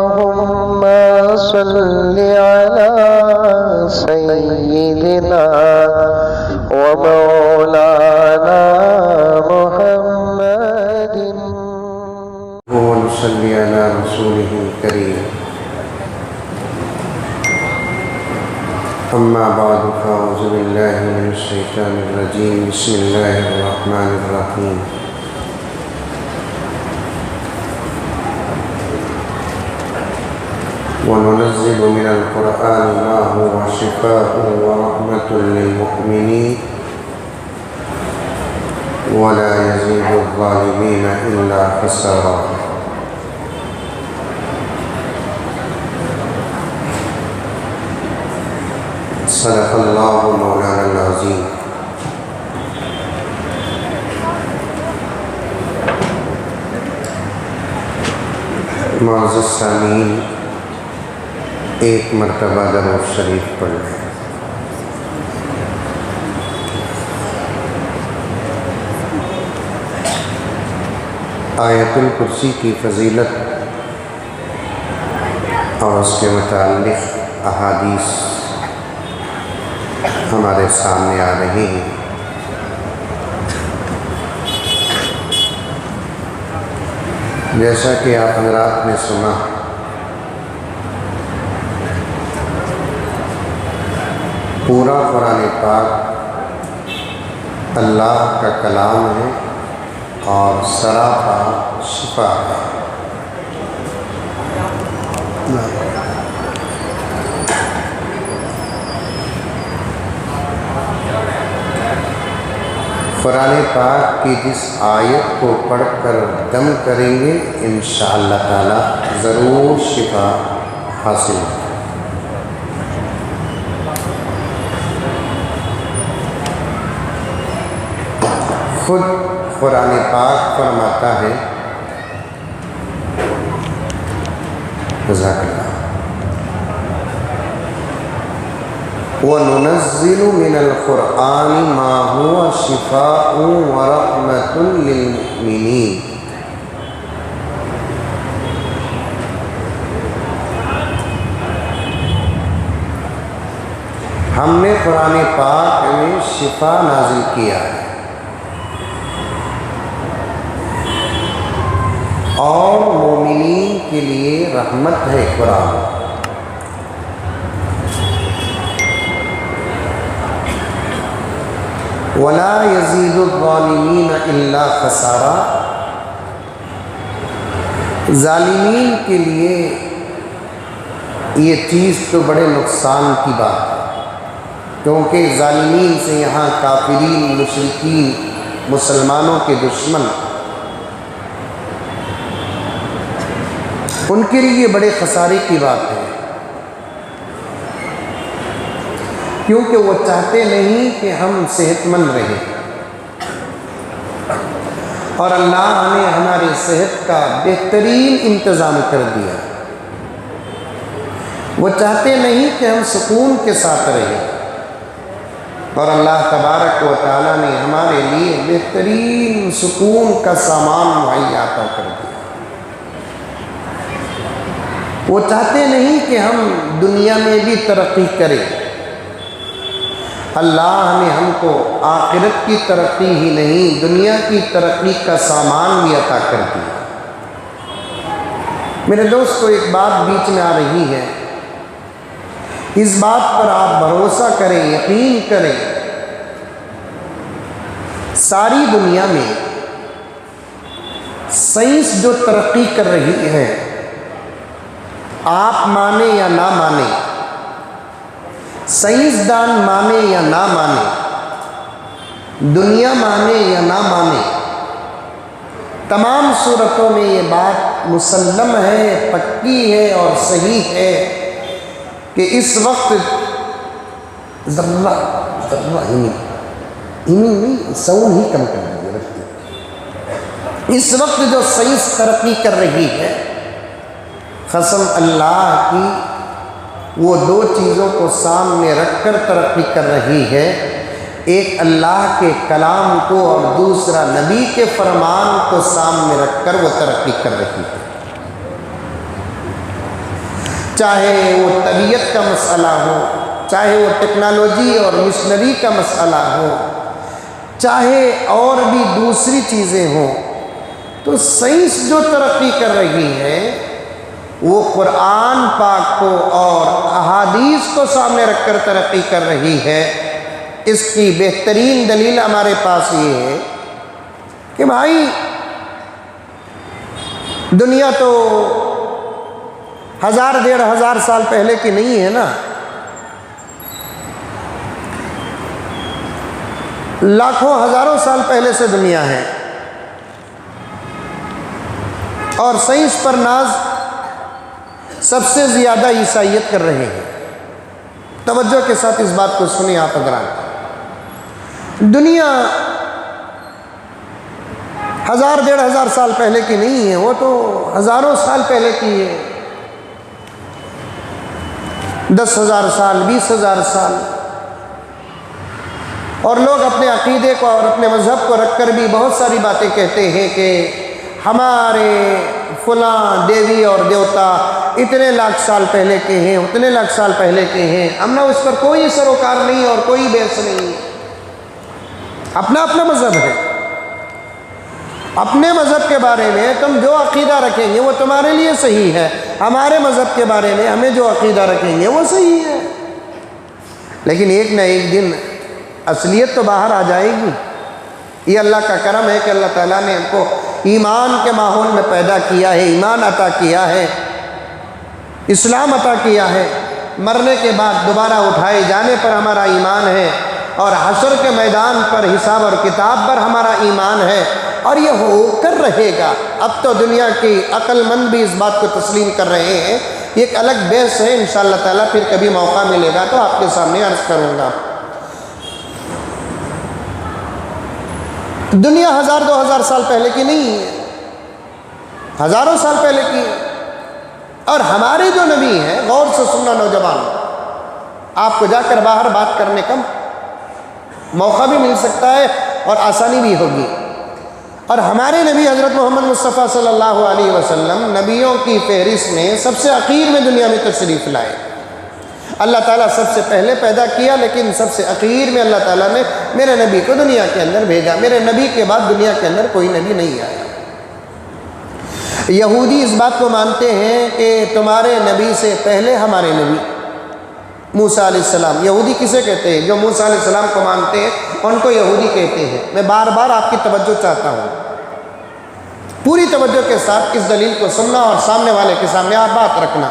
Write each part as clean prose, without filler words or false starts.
اللهم صل على سيدنا ومولانا محمد ونصلي على رسوله الكريم. أما بعد فأعوذ بالله من الشيطان الرجيم. بسم الله الرحمن الرحيم. وننزل من القرآن ما هو شفاء ورحمة للمؤمنين ولا يزيد الظالمين إلا خسارا. صدق الله مولانا العظيم. معزز سامعین، ایک مرتبہ درود شریف پڑھ لیں۔ آیت الکرسی کی فضیلت اور اس کے متعلق احادیث ہمارے سامنے آ رہی ہیں۔ جیسا کہ آپ حضرات نے سنا، پورا قرآن پاک اللہ کا کلام ہے اور سراپا شفا ہے۔ قرآن پاک کی جس آیت کو پڑھ کر دم کریں گے انشاءاللہ تعالی ضرور شفا حاصل ہے۔ خود قرآن پاک فرماتا ہے، جزاک اللہ، وَنُنَزِّلُ مِنَ الْقُرْآنِ مَا هُوَ شِفَاءٌ وَرَحْمَةٌ لِلْمُؤْمِنِينَ۔ ہم نے قرآن پاک میں شفا نازل کیا ہے اور مومنین کے لیے رحمت ہے قرآن۔ وَلَا يَزِيدُ الظَّالِمِينَ إِلَّا خَسَارًا۔ ظالمین کے لیے یہ چیز تو بڑے نقصان کی بات ہے، کیونکہ ظالمین سے یہاں کافرین، مشرکین، مسلمانوں کے دشمن، ان کے لیے بڑے خسارے کی بات ہے، کیونکہ وہ چاہتے نہیں کہ ہم صحت مند رہیں، اور اللہ نے ہماری صحت کا بہترین انتظام کر دیا۔ وہ چاہتے نہیں کہ ہم سکون کے ساتھ رہیں، اور اللہ تبارک و تعالیٰ نے ہمارے لیے بہترین سکون کا سامان مہیا عطا کر دیا۔ وہ چاہتے نہیں کہ ہم دنیا میں بھی ترقی کریں، اللہ نے ہم کو آخرت کی ترقی ہی نہیں دنیا کی ترقی کا سامان بھی عطا کر دیا۔ میرے دوستو، ایک بات بیچ میں آ رہی ہے، اس بات پر آپ بھروسہ کریں، یقین کریں، ساری دنیا میں سائنس جو ترقی کر رہی ہے، آپ مانیں یا نہ مانیں، سائنسدان مانے یا نہ مانے، دنیا مانے یا نہ مانے، تمام صورتوں میں یہ بات مسلم ہے، پکی ہے اور صحیح ہے کہ اس وقت ذرہ ساؤنڈ ہی کم کر دیجیے رکھتے، اس وقت جو سائنس ترقی کر رہی ہے، قسم اللہ کی وہ دو چیزوں کو سامنے رکھ کر ترقی کر رہی ہے، ایک اللہ کے کلام کو اور دوسرا نبی کے فرمان کو سامنے رکھ کر وہ ترقی کر رہی ہے۔ چاہے وہ طبیعت کا مسئلہ ہو، چاہے وہ ٹیکنالوجی اور مشنری کا مسئلہ ہو، چاہے اور بھی دوسری چیزیں ہوں، تو سائنس جو ترقی کر رہی ہے وہ قرآن پاک کو اور احادیث کو سامنے رکھ کر ترقی کر رہی ہے۔ اس کی بہترین دلیل ہمارے پاس یہ ہے کہ بھائی دنیا تو 1000-1500 سال پہلے کی نہیں ہے نا، لاکھوں ہزاروں سال پہلے سے دنیا ہے، اور سائنس پر ناز سب سے زیادہ عیسائیت کر رہے ہیں۔ توجہ کے ساتھ اس بات کو سنیں آپ حضرات، دنیا 1000-1500 سال پہلے کی نہیں ہے، وہ تو ہزاروں سال پہلے کی ہے، 10,000 سال، 20,000 سال۔ اور لوگ اپنے عقیدے کو اور اپنے مذہب کو رکھ کر بھی بہت ساری باتیں کہتے ہیں کہ ہمارے فلاں دیوی اور دیوتا اتنے لاکھ سال پہلے کے ہیں، اتنے لاکھ سال پہلے کے ہیں، ہم نے اس پر کوئی سروکار نہیں اور کوئی بحث نہیں۔ اپنا اپنا مذہب ہے، اپنے مذہب کے بارے میں تم جو عقیدہ رکھیں گے وہ تمہارے لیے صحیح ہے، ہمارے مذہب کے بارے میں ہمیں جو عقیدہ رکھیں گے وہ صحیح ہے۔ لیکن ایک نہ ایک دن اصلیت تو باہر آ جائے گی۔ یہ اللہ کا کرم ہے کہ اللہ تعالیٰ نے ہم کو ایمان کے ماحول میں پیدا کیا ہے، ایمان عطا کیا ہے، اسلام عطا کیا ہے۔ مرنے کے بعد دوبارہ اٹھائے جانے پر ہمارا ایمان ہے، اور حشر کے میدان پر حساب اور کتاب پر ہمارا ایمان ہے، اور یہ ہو کر رہے گا۔ اب تو دنیا کی عقل مند بھی اس بات کو تسلیم کر رہے ہیں۔ یہ ایک الگ بحث ہے، انشاءاللہ تعالیٰ پھر کبھی موقع ملے گا تو آپ کے سامنے عرض کروں گا۔ دنیا 1000-2000 سال پہلے کی نہیں ہے، ہزاروں سال پہلے کی ہے۔ اور ہمارے جو نبی ہیں، غور سے سننا نوجوان، آپ کو جا کر باہر بات کرنے کا موقع بھی مل سکتا ہے اور آسانی بھی ہوگی۔ اور ہمارے نبی حضرت محمد مصطفیٰ صلی اللہ علیہ وسلم نبیوں کی فہرست میں سب سے اخیر میں دنیا میں تشریف لائے۔ اللہ تعالیٰ سب سے پہلے پیدا کیا، لیکن سب سے اخیر میں اللہ تعالیٰ نے میرے نبی کو دنیا کے اندر بھیجا۔ میرے نبی کے بعد دنیا کے اندر کوئی نبی نہیں آیا۔ یہودی اس بات کو مانتے ہیں کہ تمہارے نبی سے پہلے ہمارے نبی موسیٰ علیہ السلام۔ یہودی کسے کہتے ہیں؟ جو موسیٰ علیہ السلام کو مانتے ہیں ان کو یہودی کہتے ہیں۔ میں بار بار آپ کی توجہ چاہتا ہوں، پوری توجہ کے ساتھ اس دلیل کو سننا اور سامنے والے کے سامنے آپ بات رکھنا۔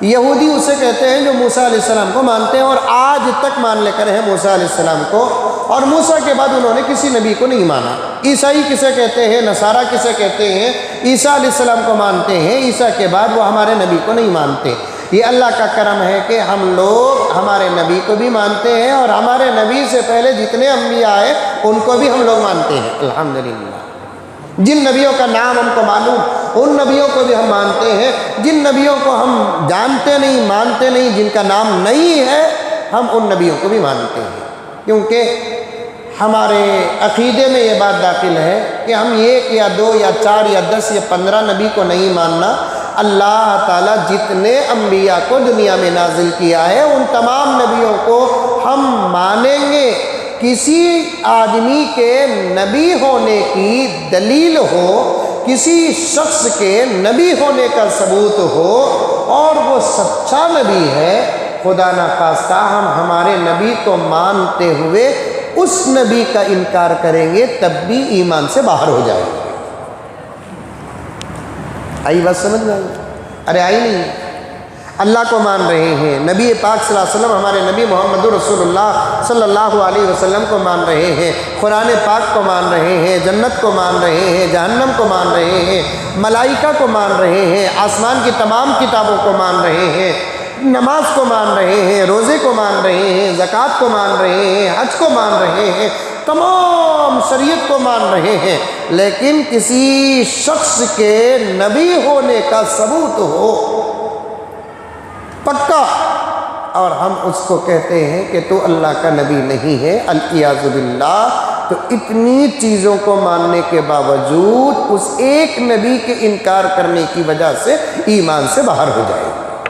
یہودی اسے کہتے ہیں جو موسیٰ علیہ السلام کو مانتے ہیں اور آج تک مان لے کر ہیں موسیٰ علیہ السلام کو، اور موسیٰ کے بعد انہوں نے کسی نبی کو نہیں مانا۔ عیسائی کسے کہتے ہیں؟ نصارہ کسے کہتے ہیں؟ عیسیٰ علیہ السلام کو مانتے ہیں، عیسیٰ کے بعد وہ ہمارے نبی کو نہیں مانتے۔ یہ اللہ کا کرم ہے کہ ہم لوگ ہمارے نبی کو بھی مانتے ہیں، اور ہمارے نبی سے پہلے جتنے انبیاء آئے ان کو بھی ہم لوگ مانتے ہیں الحمدللہ۔ جن نبیوں کا نام ہم کو معلوم ان نبیوں کو بھی ہم مانتے ہیں، جن نبیوں کو ہم جانتے نہیں، مانتے نہیں، جن کا نام نہیں ہے، ہم ان نبیوں کو بھی مانتے ہیں، کیونکہ ہمارے عقیدے میں یہ بات داخل ہے کہ ہم 1 یا 2 یا 4 یا 10 یا 15 نبی کو نہیں ماننا۔ اللہ تعالیٰ جتنے انبیاء کو دنیا میں نازل کیا ہے ان تمام نبیوں کو ہم مانیں گے۔ کسی آدمی کے نبی ہونے کی دلیل ہو، کسی شخص کے نبی ہونے کا ثبوت ہو اور وہ سچا نبی ہے، خدا نخواستہ ہم ہمارے نبی کو مانتے ہوئے اس نبی کا انکار کریں گے تب بھی ایمان سے باہر ہو جائیں گے۔ آئی بات سمجھ میں؟ ارے آئی نہیں؟ اللہ کو مان رہے ہیں، نبی پاک صلی اللہ علیہ وسلم ہمارے نبی محمد رسول اللہ صلی اللہ علیہ وسلم کو مان رہے ہیں، قرآن پاک کو مان رہے ہیں، جنت کو مان رہے ہیں، جہنم کو مان رہے ہیں، ملائکہ کو مان رہے ہیں، آسمان کی تمام کتابوں کو مان رہے ہیں، نماز کو مان رہے ہیں، روزے کو مان رہے ہیں، زکوٰۃ کو مان رہے ہیں، حج کو مان رہے ہیں، تمام شریعت کو مان رہے ہیں، لیکن کسی شخص کے نبی ہونے کا ثبوت ہو پکا اور ہم اس کو کہتے ہیں کہ تو اللہ کا نبی نہیں ہے، العیاذ باللہ، تو اتنی چیزوں کو ماننے کے باوجود اس ایک نبی کے انکار کرنے کی وجہ سے ایمان سے باہر ہو جائے گا۔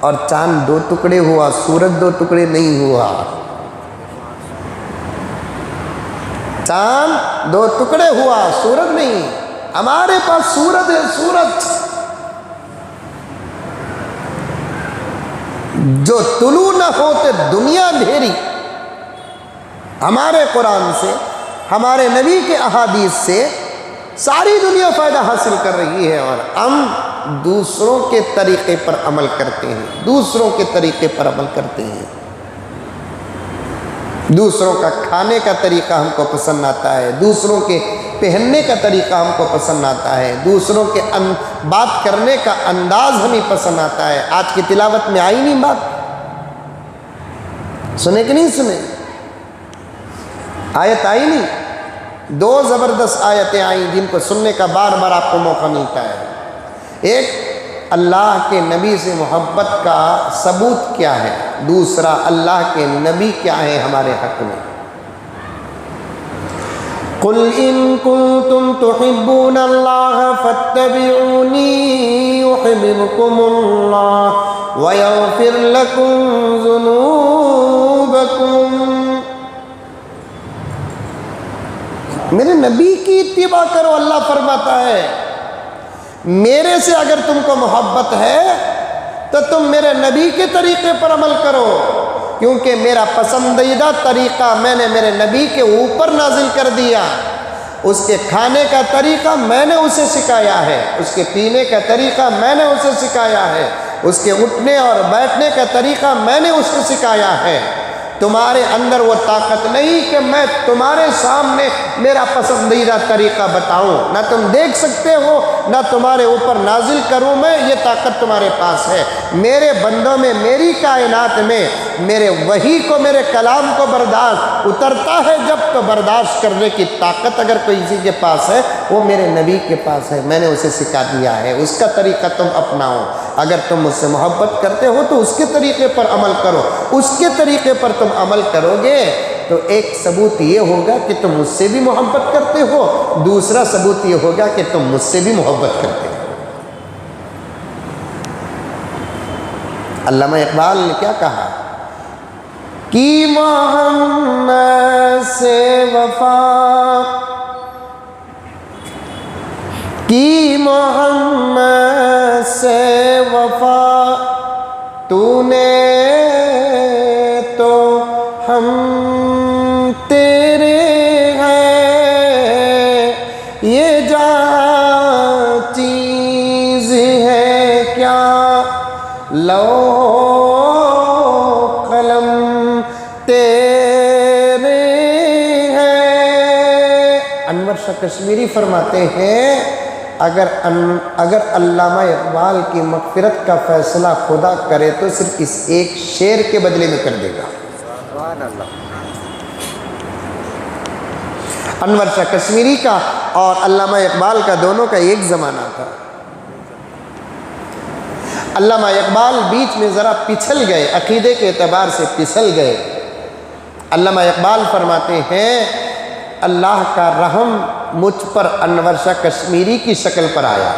اور چاند 2 ٹکڑے ہوا، سورج 2 ٹکڑے نہیں ہوا۔ چاند 2 ٹکڑے ہوا، سورج نہیں۔ ہمارے پاس سورج ہے، سورج جو طلوع نہ ہوتے دنیا اندھیری۔ ہمارے قرآن سے، ہمارے نبی کے احادیث سے ساری دنیا فائدہ حاصل کر رہی ہے، اور ہم دوسروں کے طریقے پر عمل کرتے ہیں، دوسروں کے طریقے پر عمل کرتے ہیں۔ دوسروں کا کھانے کا طریقہ ہم کو پسند آتا ہے، دوسروں کے پہننے کا طریقہ ہم کو پسند آتا ہے، دوسروں کے بات کرنے کا انداز ہمیں پسند آتا ہے۔ آج کی تلاوت میں آئی نہیں بات؟ سنے کہ نہیں سنے؟ آیت آئی نہیں؟ 2 زبردست آیتیں آئیں جن کو سننے کا بار بار آپ کو موقع ملتا ہے۔ ایک، اللہ کے نبی سے محبت کا ثبوت کیا ہے، دوسرا اللہ کے نبی کیا ہے ہمارے حق میں۔ قُلْ إِن كُنتُمْ تُحِبُّونَ اللَّهَ فَاتَّبِعُونِي يُحْبِبْكُمُ اللَّهُ وَيَغْفِرْ لَكُمْ ذُنُوبَكُمْ۔ میرے نبی کی اتباع کرو، اللہ فرماتا ہے میرے سے اگر تم کو محبت ہے تو تم میرے نبی کے طریقے پر عمل کرو، کیونکہ میرا پسندیدہ طریقہ میں نے میرے نبی کے اوپر نازل کر دیا۔ اس کے کھانے کا طریقہ میں نے اسے سکھایا ہے، اس کے پینے کا طریقہ میں نے اسے سکھایا ہے، اس کے اٹھنے اور بیٹھنے کا طریقہ میں نے اسے سکھایا ہے۔ تمہارے اندر وہ طاقت نہیں کہ میں تمہارے سامنے میرا پسندیدہ طریقہ بتاؤں، نہ تم دیکھ سکتے ہو، نہ تمہارے اوپر نازل کروں میں، یہ طاقت تمہارے پاس ہے۔ میرے بندوں میں، میری کائنات میں میرے وحی کو، میرے کلام کو برداشت اترتا ہے جب، تو برداشت کرنے کی طاقت اگر کوئی کسی کے پاس ہے وہ میرے نبی کے پاس ہے، میں نے اسے سکھا دیا ہے، اس کا طریقہ تم اپناؤ۔ اگر تم مجھ سے محبت کرتے ہو تو اس کے طریقے پر عمل کرو، اس کے طریقے پر تم عمل کرو گے تو ایک ثبوت یہ ہوگا کہ تم مجھ سے بھی محبت کرتے ہو، دوسرا ثبوت یہ ہوگا کہ تم مجھ سے بھی محبت کرتے ہو۔ علامہ اقبال نے کیا کہا کہ محمد سے وفا، کی محمد سے وفا تو نے تو ہم تیرے ہیں، یہ جہاں چیز ہے کیا، لوح قلم تیرے ہیں۔ انور شاہ کشمیری فرماتے ہیں اگر علامہ اقبال کی مغفرت کا فیصلہ خدا کرے تو صرف اس ایک شعر کے بدلے میں کر دے گا۔ سبحان اللہ۔ انور شاہ کشمیری کا اور علامہ اقبال کا دونوں کا ایک زمانہ تھا۔ علامہ اقبال بیچ میں ذرا پچھل گئے، عقیدے کے اعتبار سے پچھل گئے۔ علامہ اقبال فرماتے ہیں اللہ کا رحم مجھ پر انور شاہ کشمیری کی شکل پر آیا۔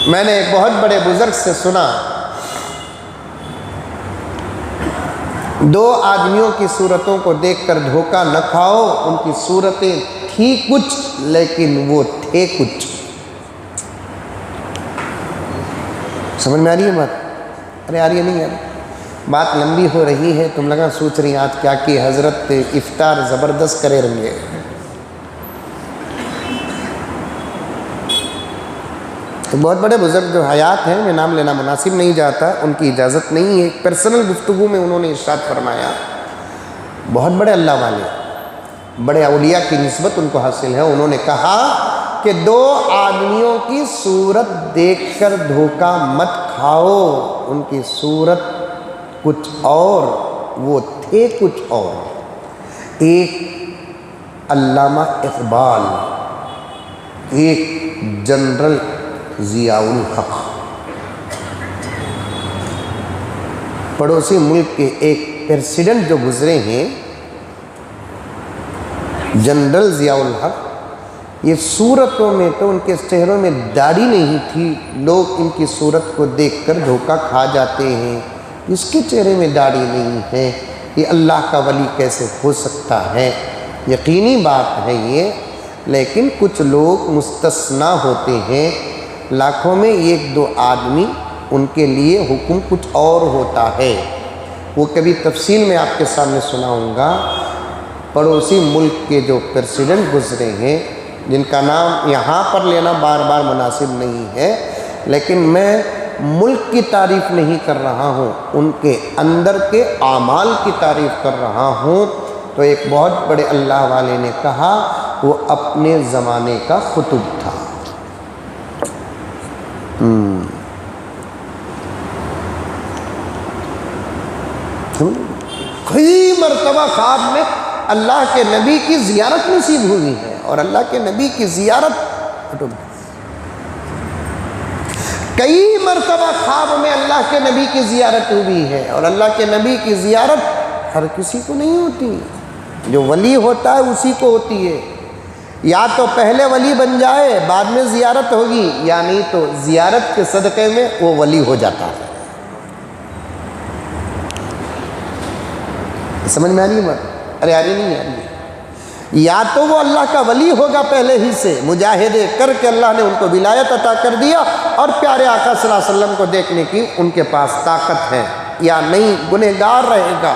میں نے ایک بہت بڑے بزرگ سے سنا، 2 آدمیوں کی صورتوں کو دیکھ کر دھوکہ نہ کھاؤ، ان کی صورتیں تھی کچھ لیکن وہ تھے کچھ۔ سمجھ میں آ رہی ہے بات؟ ارے آ رہی ہے نہیں یار، بات لمبی ہو رہی ہے، تم لگا سوچ رہی آج کیا کہ حضرت افطار زبردست کرے رنگے۔ تو بہت بڑے بزرگ جو حیات ہیں، میں نام لینا مناسب نہیں جاتا، ان کی اجازت نہیں ہے، ایک پرسنل گفتگو میں انہوں نے ارشاد فرمایا، بہت بڑے اللہ والے، بڑے اولیاء کی نسبت ان کو حاصل ہے، انہوں نے کہا کہ 2 آدمیوں کی صورت دیکھ کر دھوکہ مت کھاؤ، ان کی صورت کچھ اور، وہ تھے کچھ اور۔ ایک علامہ اقبال، ایک جنرل ضیاء الحق۔ پڑوسی ملک کے ایک پریزیڈنٹ جو گزرے ہیں جنرل ضیاء الحق، یہ صورتوں میں تو ان کے چہروں میں داڑھی نہیں تھی، لوگ ان کی صورت کو دیکھ کر دھوکہ کھا جاتے ہیں، اس کے چہرے میں داڑھی نہیں ہے، یہ اللہ کا ولی کیسے ہو سکتا ہے؟ یقینی بات ہے یہ، لیکن کچھ لوگ مستثنیٰ ہوتے ہیں، لاکھوں میں ایک دو آدمی، ان کے لیے حکم کچھ اور ہوتا ہے۔ وہ کبھی تفصیل میں آپ کے سامنے سناؤں گا۔ پڑوسی ملک کے جو پریزیڈنٹ گزرے ہیں، جن کا نام یہاں پر لینا بار بار مناسب نہیں ہے، لیکن میں ملک کی تعریف نہیں کر رہا ہوں، ان کے اندر کے اعمال کی تعریف کر رہا ہوں۔ تو ایک بہت بڑے اللہ والے نے کہا، وہ اپنے زمانے کا خطب تھا۔ کئی مرتبہ خواب میں اللہ کے نبی کی زیارت نصیب ہوئی ہے، اور اللہ کے نبی کی زیارت کئی مرتبہ خواب میں اللہ کے نبی کی زیارت ہوئی ہے، اور اللہ کے نبی کی زیارت ہر کسی کو نہیں ہوتی، جو ولی ہوتا ہے اسی کو ہوتی ہے۔ یا تو پہلے ولی بن جائے بعد میں زیارت ہوگی، یا نہیں تو زیارت کے صدقے میں وہ ولی ہو جاتا ہے۔ سمجھ میں آ رہی ہے؟ ارے آ رہی نہیں آ رہی؟ یا تو وہ اللہ کا ولی ہوگا پہلے ہی سے، مجاہدے کر کے اللہ نے ان کو ولایت عطا کر دیا، اور پیارے آقا صلی اللہ علیہ وسلم کو دیکھنے کی ان کے پاس طاقت ہے، یا نہیں گنہگار رہے گا،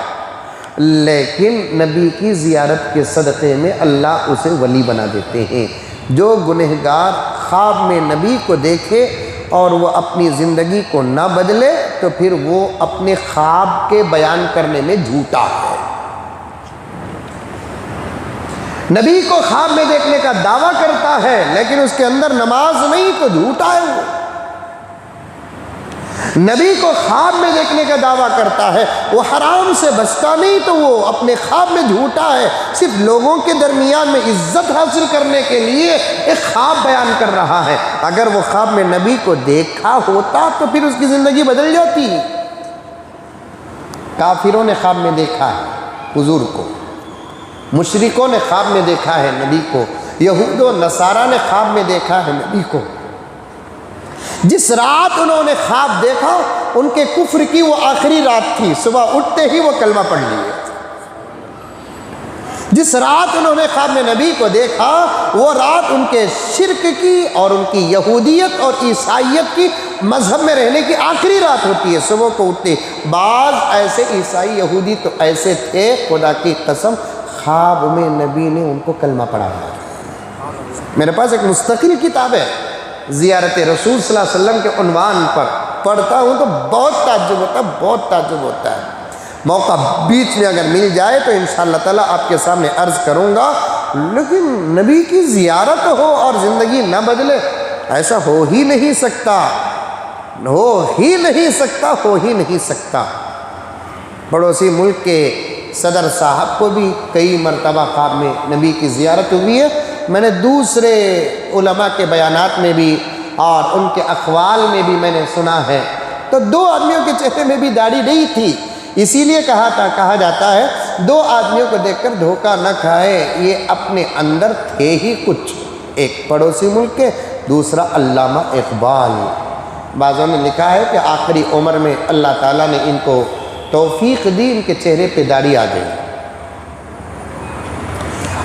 لیکن نبی کی زیارت کے صدقے میں اللہ اسے ولی بنا دیتے ہیں۔ جو گنہگار خواب میں نبی کو دیکھے اور وہ اپنی زندگی کو نہ بدلے، تو پھر وہ اپنے خواب کے بیان کرنے میں جھوٹا ہے۔ نبی کو خواب میں دیکھنے کا دعویٰ کرتا ہے، لیکن اس کے اندر نماز نہیں، تو جھوٹا ہے وہ۔ نبی کو خواب میں دیکھنے کا دعویٰ کرتا ہے، وہ حرام سے بچتا نہیں، تو وہ اپنے خواب میں جھوٹا ہے، صرف لوگوں کے درمیان میں عزت حاصل کرنے کے لیے ایک خواب بیان کر رہا ہے۔ اگر وہ خواب میں نبی کو دیکھا ہوتا تو پھر اس کی زندگی بدل جاتی۔ کافروں نے خواب میں دیکھا ہے حضور کو، مشرکوں نے خواب میں دیکھا ہے نبی کو، یہود و نصارہ نے خواب میں دیکھا ہے نبی کو۔ جس رات انہوں نے خواب دیکھا، ان کے کفر کی وہ آخری رات تھی، صبح اٹھتے ہی وہ کلمہ پڑھ لیے۔ جس رات انہوں نے خواب میں نبی کو دیکھا، وہ رات ان کے شرک کی اور ان کی یہودیت اور عیسائیت کی مذہب میں رہنے کی آخری رات ہوتی ہے۔ صبح کو اٹھتے، بعض ایسے عیسائی یہودی تو ایسے تھے، خدا کی قسم، خواب میں نبی نے ان کو کلمہ پڑھایا۔ میرے پاس ایک مستقل کتاب ہے، زیارت رسول صلی اللہ علیہ وسلم کے عنوان پر، پڑھتا ہوں تو بہت تعجب ہوتا ہے، بہت تعجب ہوتا ہے۔ موقع بیچ میں اگر مل جائے تو انشاءاللہ تعالیٰ آپ کے سامنے عرض کروں گا۔ لیکن نبی کی زیارت ہو اور زندگی نہ بدلے، ایسا ہو ہی نہیں سکتا، ہو ہی نہیں سکتا، ہو ہی نہیں سکتا۔ پڑوسی ملک کے صدر صاحب کو بھی کئی مرتبہ خواب میں نبی کی زیارت ہوئی ہے۔ میں نے دوسرے علماء کے بیانات میں بھی اور ان کے اقوال میں بھی میں نے سنا ہے، تو دو آدمیوں کے چہرے میں بھی داڑھی نہیں تھی، اسی لیے کہا جاتا ہے دو آدمیوں کو دیکھ کر دھوکہ نہ کھائے، یہ اپنے اندر تھے ہی کچھ، ایک پڑوسی ملک کے، دوسرا علامہ اقبال۔ بعضوں نے لکھا ہے کہ آخری عمر میں اللہ تعالیٰ نے ان کو توفیق دی، ان کے چہرے پہ داڑھی آ گئی۔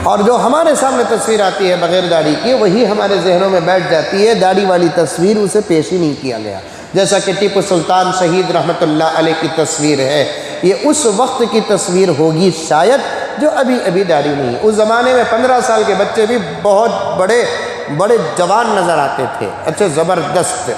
اور جو ہمارے سامنے تصویر آتی ہے بغیر داڑھی کی، وہی ہمارے ذہنوں میں بیٹھ جاتی ہے، داڑھی والی تصویر اسے پیش ہی نہیں کیا گیا۔ جیسا کہ ٹیپو سلطان شہید رحمۃ اللہ علیہ کی تصویر ہے، یہ اس وقت کی تصویر ہوگی شاید جو ابھی ابھی داڑھی نہیں۔ اس زمانے میں 15 سال کے بچے بھی بہت بڑے جوان نظر آتے تھے، اچھا زبردست۔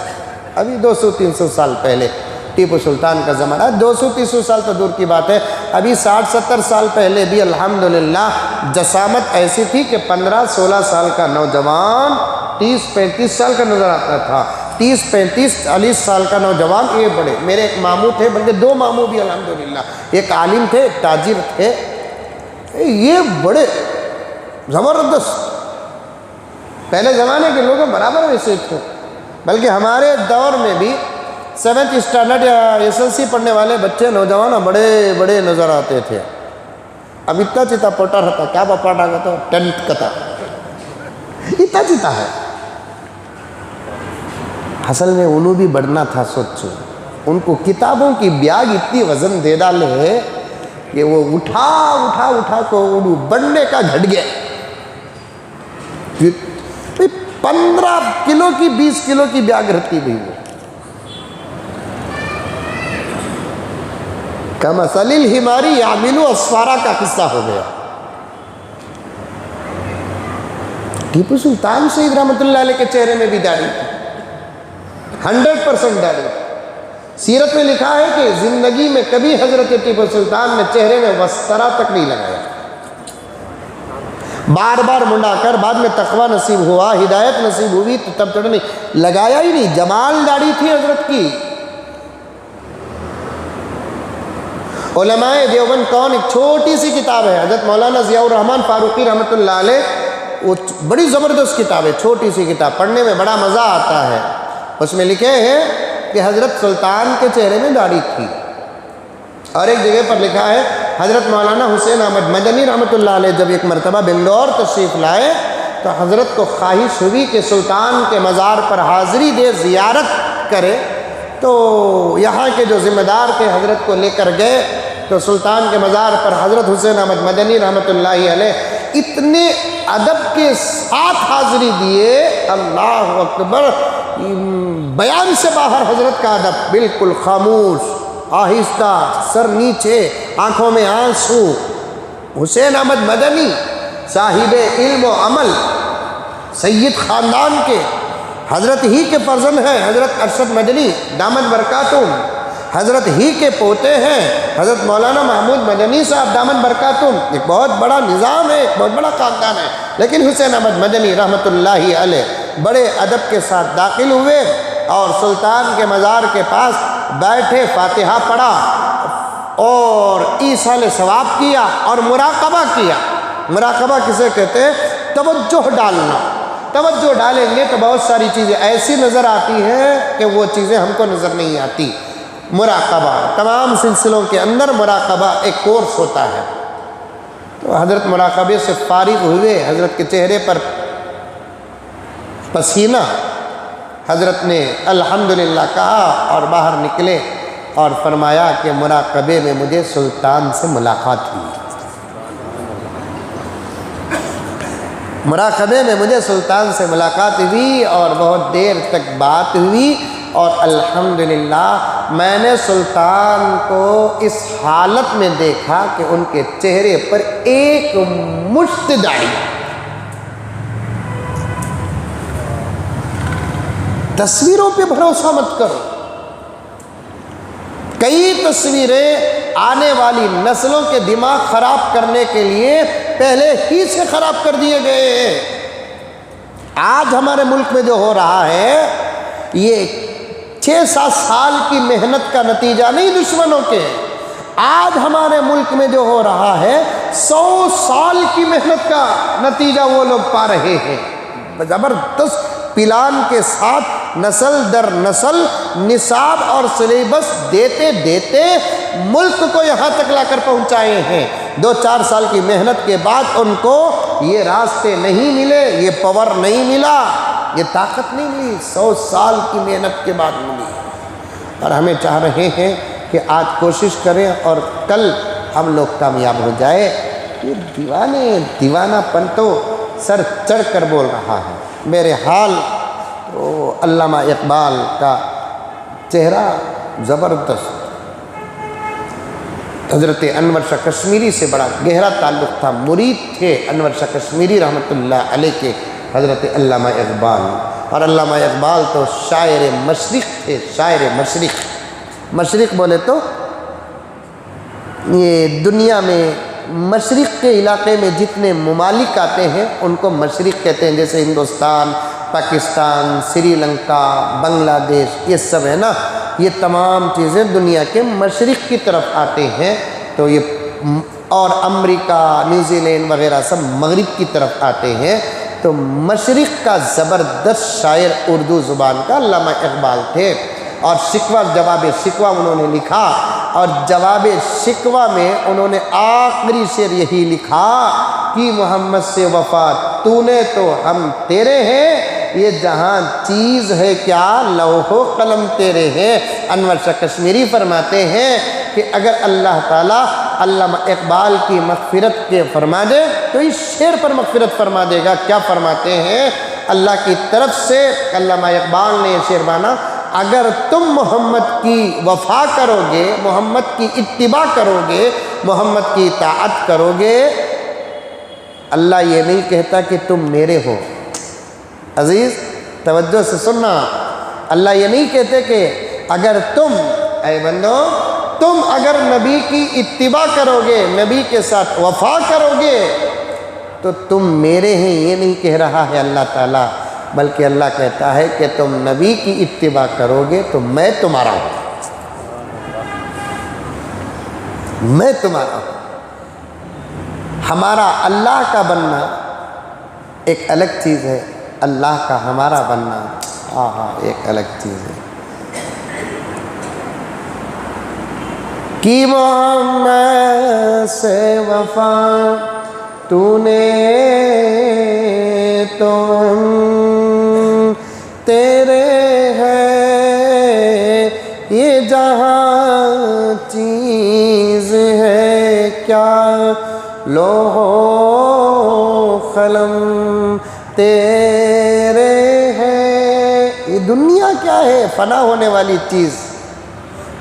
ابھی 200-300 سال پہلے ٹیپو سلطان کا زمانہ، 200-300 سال تو دور کی بات ہے، ابھی 60-70 سال پہلے بھی الحمدللہ جسامت ایسی تھی کہ 15-16 سال کا نوجوان 30-35 سال کا نظر آتا تھا، 30-35-40 سال کا نوجوان یہ بڑے۔ میرے ایک ماموں تھے، بلکہ 2 ماموں بھی الحمدللہ، ایک عالم تھے، ایک تاجر تھے، یہ بڑے زبردست۔ پہلے زمانے کے لوگ برابر ویسے تھے، بلکہ ہمارے دور میں بھی 7th اسٹینڈرڈ یا SSC پڑھنے والے بچے نوجوان بڑے نظر آتے تھے۔ اب اتنا چیتا پوٹا رہتا، کیا پاٹا کا تو 10th کا تھا، اتنا جیتا ہے. اصل میں انہوں بھی بڑھنا تھا. سوچو ان کو کتابوں کی بیاگ اتنی وزن دے ڈالے کہ وہ اٹھا اٹھا اٹھا کو انہوں بڑھنے کا گھٹ گیا. 15 کلو کی 20 کلو کی بیاگ رہتی گئی. وہ کمثل الحمار یحمل اسفارا کا قصہ ہو گیا. ٹیپو سلطان سعید رحمۃ اللہ علیہ کے چہرے میں بھی داڑھی تھی. 100% داڑھی. سیرت میں لکھا ہے کہ زندگی میں کبھی حضرت ٹیپو سلطان نے چہرے میں وسطرہ تک نہیں لگایا. بار بار منڈا کر بعد میں تقوی نصیب ہوا, ہدایت نصیب ہوئی تو تب تک نہیں لگایا ہی نہیں. جمال داڑھی تھی حضرت کی. علماء دیوبند کون, ایک چھوٹی سی کتاب ہے حضرت مولانا ضیاء الرحمن فاروقی رحمۃ اللہ علیہ, وہ بڑی زبردست کتاب ہے, چھوٹی سی کتاب, پڑھنے میں بڑا مزہ آتا ہے. اس میں لکھے ہیں کہ حضرت سلطان کے چہرے میں داڑھی تھی. اور ایک جگہ پر لکھا ہے حضرت مولانا حسین احمد مدنی رحمۃ اللہ علیہ جب ایک مرتبہ بنگلور تشریف لائے تو حضرت کو خواہش ہوئی کہ سلطان کے مزار پر حاضری دے, زیارت کرے. تو یہاں کے جو ذمہ دار تھے حضرت کو لے کر گئے تو سلطان کے مزار پر حضرت حسین احمد مدنی رحمۃ اللہ علیہ اتنے ادب کے ساتھ حاضری دیے, اللہ اکبر, بیان سے باہر حضرت کا ادب, بالکل خاموش, آہستہ, سر نیچے, آنکھوں میں آنسو. حسین احمد مدنی صاحب علم و عمل, سید خاندان کے, حضرت ہی کے فرزند ہیں حضرت ارشد مدنی دامت برکاتہم, حضرت ہی کے پوتے ہیں حضرت مولانا محمود مدنی صاحب دامت برکاتہم. ایک بہت بڑا نظام ہے, ایک بہت بڑا خاندان ہے. لیکن حسین احمد مدنی رحمۃ اللہ علیہ بڑے ادب کے ساتھ داخل ہوئے اور سلطان کے مزار کے پاس بیٹھے, فاتحہ پڑھا اور ایصال ثواب کیا اور مراقبہ کیا. مراقبہ کسے کہتے ہیں؟ توجہ ڈالنا. توجہ ڈالیں گے تو بہت ساری چیزیں ایسی نظر آتی ہیں کہ وہ چیزیں ہم کو نظر نہیں آتی. مراقبہ, تمام سلسلوں کے اندر مراقبہ ایک کورس ہوتا ہے. تو حضرت مراقبے سے فارغ ہوئے, حضرت کے چہرے پر پسینہ, حضرت نے الحمدللہ کہا اور باہر نکلے اور فرمایا کہ مراقبے میں مجھے سلطان سے ملاقات ہوئی. مراقبے میں مجھے سلطان سے ملاقات ہوئی اور بہت دیر تک بات ہوئی اور الحمدللہ میں نے سلطان کو اس حالت میں دیکھا کہ ان کے چہرے پر ایک مشت داڑھی. تصویروں پہ بھروسہ مت کرو. کئی تصویریں آنے والی نسلوں کے دماغ خراب کرنے کے لیے پہلے ہی سے خراب کر دیے گئے ہیں. آج ہمارے ملک میں جو ہو رہا ہے یہ 6-7 سال کی محنت کا نتیجہ نہیں دشمنوں کے. آج ہمارے ملک میں جو ہو رہا ہے 100 سال کی محنت کا نتیجہ وہ لوگ پا رہے ہیں. زبردست پلان کے ساتھ نسل در نسل نصاب اور سلیبس دیتے دیتے ملک کو یہاں تک لا کر پہنچائے ہیں. 2-4 سال کی محنت کے بعد ان کو یہ راستے نہیں ملے, یہ پاور نہیں ملا, یہ طاقت نہیں ملی, 100 سال کی محنت کے بعد ملی. اور ہمیں چاہ رہے ہیں کہ آج کوشش کریں اور کل ہم لوگ کامیاب ہو جائے. یہ دیوانہ پن تو سر چڑھ کر بول رہا ہے. میرے حال علامہ اقبال کا چہرہ زبردست, حضرت انور شاہ کشمیری سے بڑا گہرا تعلق تھا, مرید تھے انور شاہ کشمیری رحمۃ اللہ علیہ کے حضرت علامہ اقبال. اور علامہ اقبال تو شاعر مشرق تھے, شاعر مشرق. مشرق بولے تو یہ دنیا میں مشرق کے علاقے میں جتنے ممالک آتے ہیں ان کو مشرق کہتے ہیں. جیسے ہندوستان, پاکستان, سری لنکا, بنگلہ دیش, یہ سب ہے نا, یہ تمام چیزیں دنیا کے مشرق کی طرف آتے ہیں. تو یہ اور امریکہ, نیوزی لینڈ وغیرہ سب مغرب کی طرف آتے ہیں. تو مشرق کا زبردست شاعر اردو زبان کا علامہ اقبال تھے. اور شکوہ جواب شکوہ انہوں نے لکھا اور جواب شکوہ میں انہوں نے آخری شعر یہی لکھا کہ محمد سے وفا تو نے تو ہم تیرے ہیں، یہ جہاں چیز ہے کیا لوح و قلم تیرے ہیں۔ انور شاہ کشمیری فرماتے ہیں کہ اگر اللہ تعالیٰ علامہ اقبال کی مغفرت کے فرما دے تو اس شعر پر مغفرت فرما دے گا۔ کیا فرماتے ہیں؟ اللہ کی طرف سے علامہ اقبال نے یہ شعر بانا، اگر تم محمد کی وفا کرو گے، محمد کی اتباع کرو گے، محمد کی اطاعت کرو گے، اللہ یہ نہیں کہتا کہ تم میرے ہو۔ عزیز توجہ سے سننا، اللہ یہ نہیں کہتے کہ اگر تم اے بندو تم اگر نبی کی اتباع کرو گے، نبی کے ساتھ وفا کرو گے تو تم میرے ہیں، یہ نہیں کہہ رہا ہے اللہ تعالیٰ، بلکہ اللہ کہتا ہے کہ تم نبی کی اتباع کرو گے تو میں تمہارا ہوں، میں تمہارا ہوں۔ ہمارا اللہ کا بننا ایک الگ چیز ہے، اللہ کا ہمارا بننا ایک الگ چیز ہے۔ کہ محمد سے وفا تو نے تو ہم تیرے ہیں، یہ جہاں چیز ہے کیا لوح و قلم تیرے ہیں۔ یہ دنیا کیا ہے؟ فنا ہونے والی چیز۔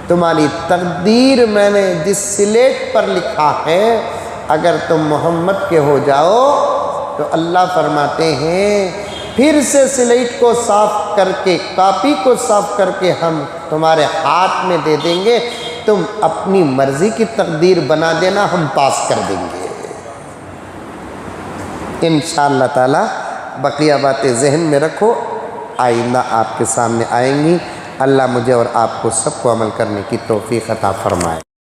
تمہاری تقدیر میں نے جس سلیٹ پر لکھا ہے، اگر تم محمد کے ہو جاؤ تو اللہ فرماتے ہیں پھر سے سلیٹ کو صاف کر کے، کاپی کو صاف کر کے ہم تمہارے ہاتھ میں دے دیں گے، تم اپنی مرضی کی تقدیر بنا دینا، ہم پاس کر دیں گے انشاءاللہ تعالی۔ بقیہ باتیں ذہن میں رکھو، آئندہ آپ کے سامنے آئیں گی۔ اللہ مجھے اور آپ کو سب کو عمل کرنے کی توفیق عطا فرمائے۔